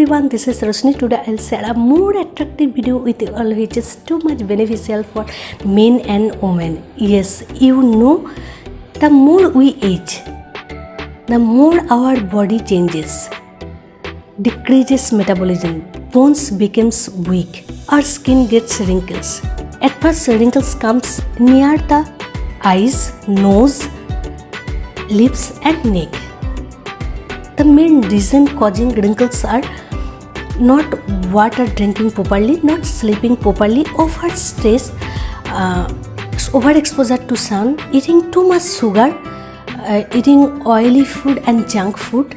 everyone, this is Roshni. Today I'll share a more attractive video with you all, which is too much beneficial for men and women. Yes, you know, the more we age, the more our body changes, decreases metabolism, bones becomes weak, our skin gets wrinkles. At first, wrinkles comes near the eyes, nose, lips and neck. The main reason causing wrinkles are not water drinking properly, not sleeping properly, over stress, overexposure to sun, eating too much sugar, eating oily food and junk food.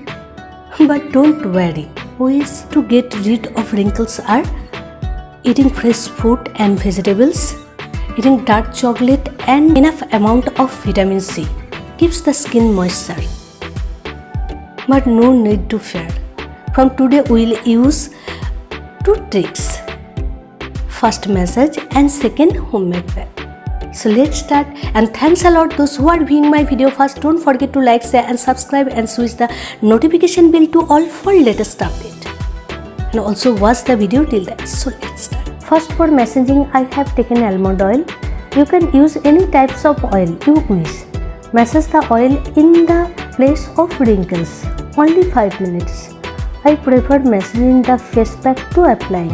But don't worry, ways to get rid of wrinkles are eating fresh fruit and vegetables, eating dark chocolate and enough amount of vitamin C, keeps the skin moisture. But no need to fear. From today we will use two tricks. First, massage and second, homemade pack. So let's start, and thanks a lot those who are viewing my video first. Don't forget to like, share and subscribe and switch the notification bell to all for latest update. And also watch the video till the end. So let's start. First, for massaging I have taken almond oil. You can use any types of oil you wish. Massage the oil in the place of wrinkles. Only 5 minutes. I prefer massaging the face pack to applying.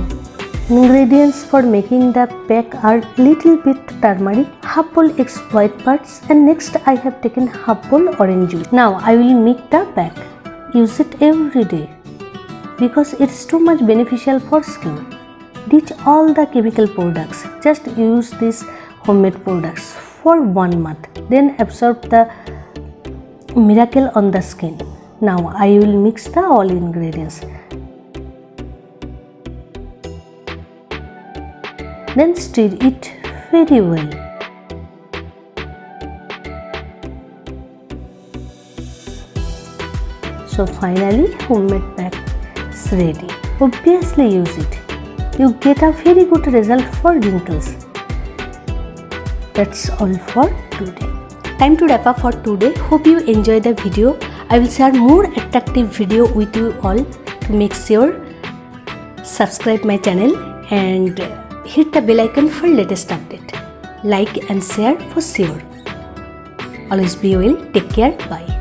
Ingredients for making the pack are little bit turmeric, half bowl eggs white parts, and next I have taken half bowl orange juice. Now I will make the pack. Use it every day because it is too much beneficial for skin. Ditch all the chemical products. Just use these homemade products for 1 month. Then absorb the miracle on the skin. Now I will mix the all ingredients. Then stir it very well. So finally homemade pack is ready. Obviously use it. You get a very good result for wrinkles. That's all for today. Time to wrap up for today. Hope you enjoy the video. I will share more attractive video with you all. To make sure subscribe my channel and hit the bell icon for latest update. Like and share for sure. Always be well. Take care. Bye.